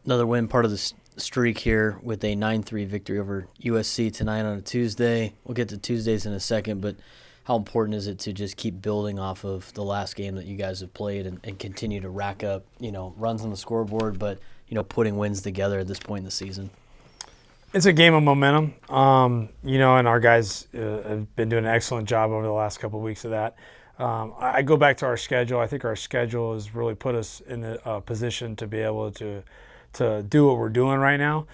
Another win, part of the streak here with a 9-3 victory over USC tonight on a Tuesday. We'll get to Tuesdays in a second, but how important is it to just keep building off of the last game that you guys have played and continue to rack up, runs on the scoreboard, but, putting wins together at this point in the season? It's a game of momentum, and our guys have been doing an excellent job over the last couple of weeks of that. I go back to our schedule. I think our schedule has really put us in a position to be able to do what we're doing right now.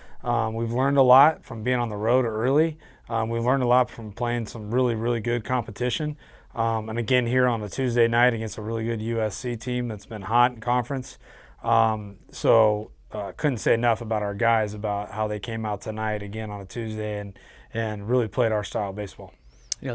We've learned a lot from being on the road early. We've learned a lot from playing some really, really good competition. And again, here on a Tuesday night against a really good USC team that's been hot in conference. Couldn't say enough about our guys, about how they came out tonight again on a Tuesday and really played our style of baseball.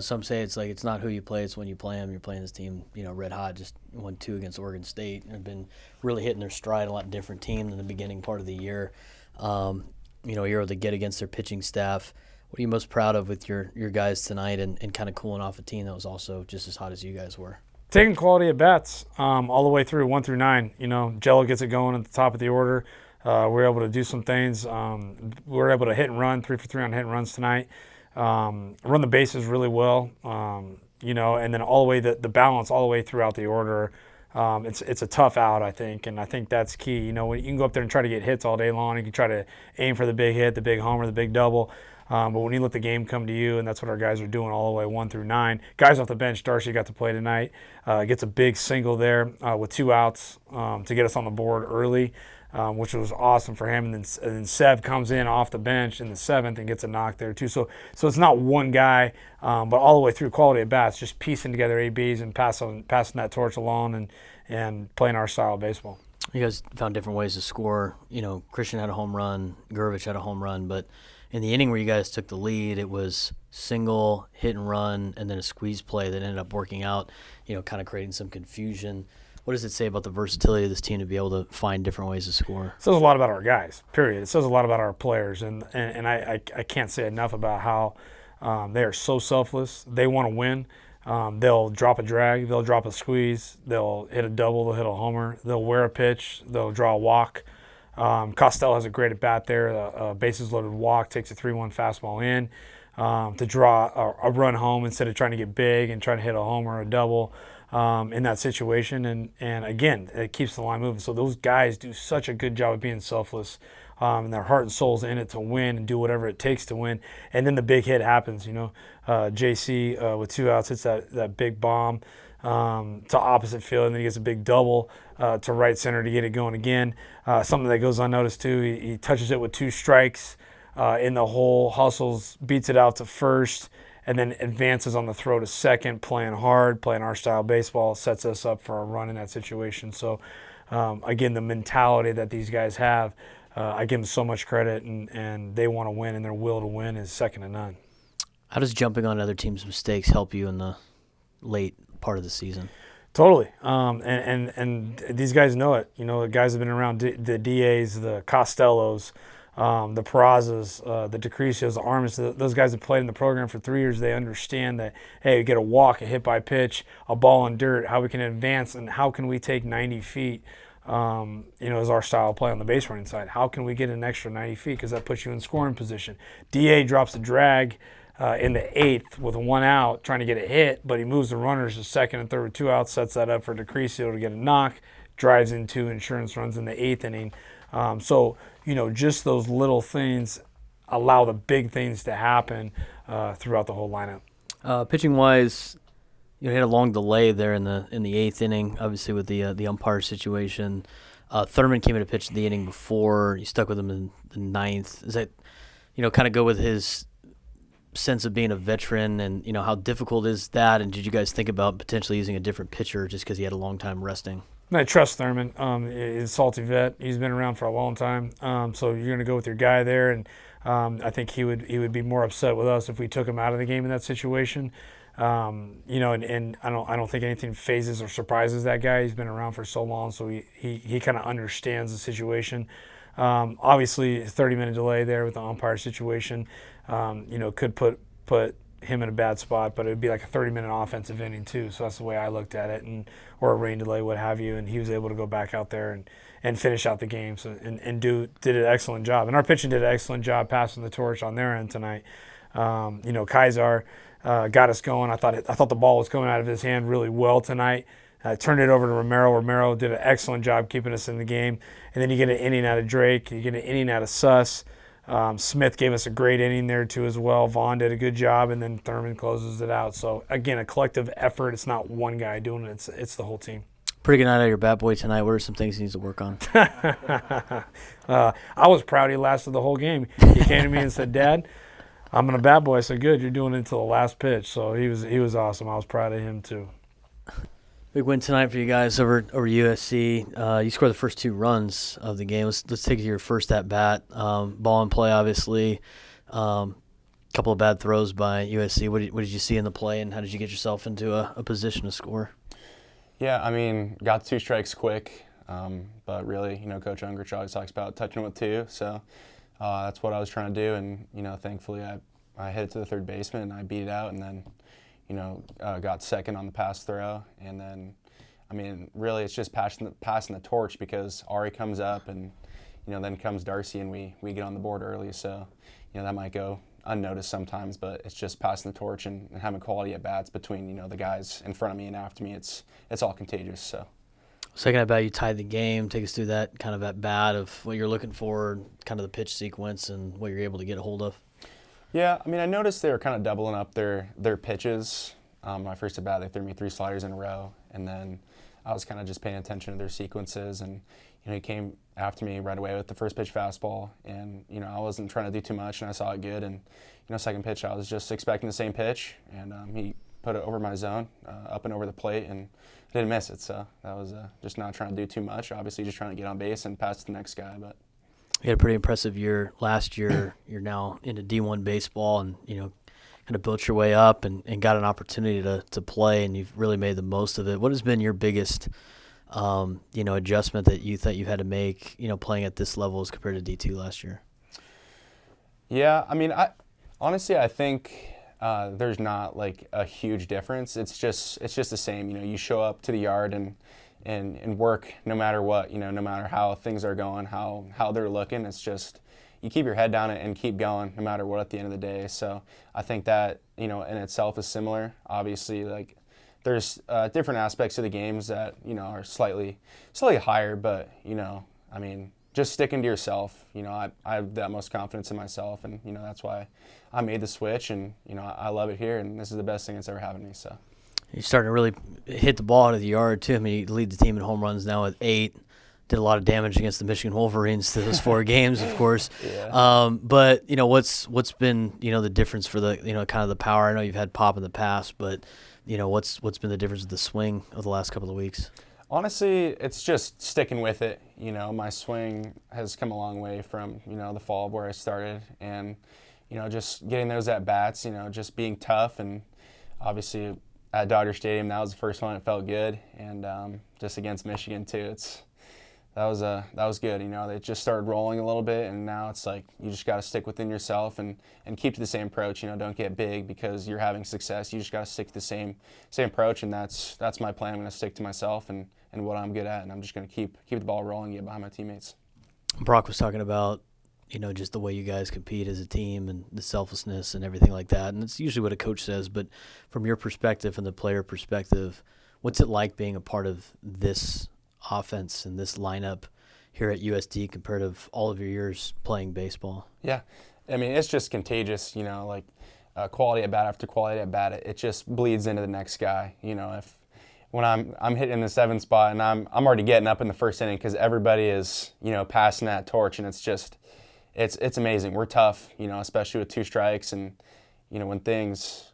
Some say it's not who you play, it's when you play them. You're playing this team, red hot, just won 2 against Oregon State. They've been really hitting their stride, a lot different team than the beginning part of the year. You're able to get against their pitching staff. What are you most proud of with your guys tonight and kind of cooling off a team that was also just as hot as you guys were? Taking quality at bats all the way through 1 through 9. Jello gets it going at the top of the order. We're able to do some things. We're able to hit and run, 3 for 3 on hit and runs tonight. Run the bases really well, and then all the way the balance all the way throughout the order. It's a tough out, I think, and I think that's key. When you can go up there and try to get hits all day long, you can try to aim for the big hit, the big homer, the big double. But when you let the game come to you, and that's what our guys are doing all the way 1 through 9. Guys off the bench, Darcy got to play tonight. Gets a big single there with 2 outs to get us on the board early. Which was awesome for him. And then Sev comes in off the bench in the 7th and gets a knock there too. So it's not one guy, but all the way through quality at bats, just piecing together ABs and passing that torch along and playing our style of baseball. You guys found different ways to score. Christian had a home run, Gurvich had a home run, but in the inning where you guys took the lead, it was single, hit and run, and then a squeeze play that ended up working out, kind of creating some confusion. What does it say about the versatility of this team to be able to find different ways to score? It says a lot about our guys, period. It says a lot about our players, and I can't say enough about how they are so selfless. They want to win. They'll drop a drag. They'll drop a squeeze. They'll hit a double. They'll hit a homer. They'll wear a pitch. They'll draw a walk. Costello has a great at bat there. A bases loaded walk, takes a 3-1 fastball in to draw a run home instead of trying to get big and trying to hit a homer or a double. In that situation, and again, it keeps the line moving. So those guys do such a good job of being selfless, and their heart and soul's in it to win and do whatever it takes to win. And then the big hit happens. JC with 2 outs hits that big bomb to opposite field, and then he gets a big double to right center to get it going again. Something that goes unnoticed too. He touches it with 2 strikes in the hole, hustles, beats it out to first, and then advances on the throw to second, playing hard, playing our style baseball, sets us up for a run in that situation. So, again, the mentality that these guys have, I give them so much credit, and they want to win, and their will to win is second to none. How does jumping on other teams' mistakes help you in the late part of the season? Totally. And these guys know it. The guys have been around the DAs, the Costellos, the Perazzas, the DeCrecios, the Armas. Those guys have played in the program for 3 years. They understand that, hey, we get a walk, a hit by pitch, a ball in dirt, how we can advance, and how can we take 90 feet, is our style of play on the base running side. How can we get an extra 90 feet, because that puts you in scoring position. DA drops a drag in the 8th with 1 out, trying to get a hit, but he moves the runners to second and third with 2 outs, sets that up for DeCrecio to get a knock, drives in 2 insurance runs in the 8th inning. Just those little things allow the big things to happen throughout the whole lineup. Pitching wise, you had a long delay there in the 8th inning, obviously with the umpire situation. Thurman came in to pitch the inning before. You stuck with him in the 9th. Is that kind of go with his sense of being a veteran, and how difficult is that? And did you guys think about potentially using a different pitcher just because he had a long time resting? I trust Thurman. He's a salty vet. He's been around for a long time. So you're going to go with your guy there, and I think he would be more upset with us if we took him out of the game in that situation. And I don't think anything phases or surprises that guy. He's been around for so long, so he kind of understands the situation. Obviously, a 30-minute delay there with the umpire situation, could put him in a bad spot, but it would be like a 30-minute offensive inning too. So that's the way I looked at it, or a rain delay, what have you. And he was able to go back out there and finish out the game. So did an excellent job. And our pitching did an excellent job passing the torch on their end tonight. Kaisar got us going. I thought the ball was coming out of his hand really well tonight. Turned it over to Romero. Romero did an excellent job keeping us in the game. And then you get an inning out of Drake. You get an inning out of Suss. Smith gave us a great inning there too as well. Vaughn did a good job, and then Thurman closes it out. So again, a collective effort. It's not one guy doing it. It's the whole team. Pretty good night out of your bat boy tonight. What are some things he needs to work on? I was proud he lasted the whole game. He came to me and said, "Dad, I'm a bat boy." I said, "Good, you're doing it until the last pitch." So he was awesome. I was proud of him too. Big win tonight for you guys over USC. You scored the first 2 runs of the game. Let's take it to your first at bat. Ball in play, obviously. Couple of bad throws by USC. What did you see in the play, and how did you get yourself into a position to score? Yeah, I mean, got 2 strikes quick, but really, Coach Ungricht always talks about touching with 2, so that's what I was trying to do, and thankfully I hit it to the third baseman and I beat it out, and then got second on the pass throw, and then, I mean, really it's just passing the torch, because Ari comes up, and then comes Darcy, and we get on the board early, so that might go unnoticed sometimes, but it's just passing the torch and having quality at bats between the guys in front of me and after me. It's all contagious. So second at bat, you tied the game. Take us through that kind of at bat of what you're looking for, kind of the pitch sequence and what you're able to get a hold of. Yeah, I mean, I noticed they were kind of doubling up their pitches. My first at bat, they threw me 3 sliders in a row, and then I was kind of just paying attention to their sequences, and he came after me right away with the first pitch fastball, and I wasn't trying to do too much, and I saw it good, and second pitch I was just expecting the same pitch, and he put it over my zone, up and over the plate, and didn't miss it. So that was just not trying to do too much. Obviously, just trying to get on base and pass to the next guy. But you had a pretty impressive year last year. You're now into D1 baseball, and kind of built your way up and got an opportunity to play, and you've really made the most of it. What has been your biggest adjustment that you thought you had to make, playing at this level as compared to D2 last year? Yeah, I mean, I think there's not like a huge difference. It's just the same. You show up to the yard and work no matter what. No matter how things are going, how they're looking. It's just you keep your head down and keep going no matter what at the end of the day. So I think that in itself is similar. Obviously, like there's different aspects of the games that are slightly higher, but I mean, just sticking to yourself. I have the utmost confidence in myself, and that's why I made the switch, and I love it here, and this is the best thing that's ever happened to me. So you're starting to really hit the ball out of the yard too. I mean, you lead the team in home runs now with 8. Did a lot of damage against the Michigan Wolverines to those 4 games, of course. Yeah. But what's been the difference for the kind of the power? I know you've had pop in the past, but what's been the difference with the swing of the last couple of weeks? Honestly, it's just sticking with it. My swing has come a long way from the fall where I started, and just getting those at bats. Just being tough, and obviously at Dodger Stadium, that was the first one. It felt good, and just against Michigan too. That was good. They just started rolling a little bit, and now it's like you just got to stick within yourself and keep to the same approach. Don't get big because you're having success. You just got to stick to the same approach, and that's my plan. I'm going to stick to myself and what I'm good at, and I'm just going to keep the ball rolling, get behind my teammates. Brock was talking about just the way you guys compete as a team and the selflessness and everything like that, and it's usually what a coach says. But from your perspective and the player perspective, what's it like being a part of this offense and this lineup here at USD compared to all of your years playing baseball? Yeah, I mean, it's just contagious, like quality at bat after quality at bat. It just bleeds into the next guy. When I'm hitting the 7th spot and I'm already getting up in the first inning because everybody is passing that torch, and it's just it's amazing. We're tough, especially with 2 strikes, and when things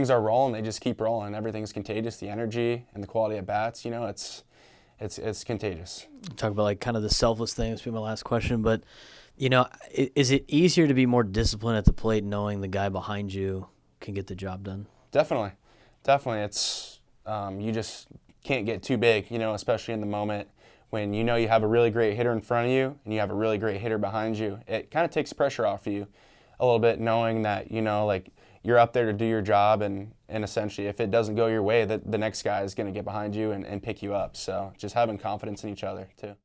are rolling, they just keep rolling. Everything's contagious. The energy and the quality of bats, it's contagious. Talk about like kind of the selfless thing. This will be my last question, but is it easier to be more disciplined at the plate knowing the guy behind you can get the job done? Definitely. It's you just can't get too big, especially in the moment when you have a really great hitter in front of you and you have a really great hitter behind you. It kind of takes pressure off of you a little bit, knowing that like you're up there to do your job, and essentially if it doesn't go your way, the next guy is going to get behind you and pick you up. So just having confidence in each other too.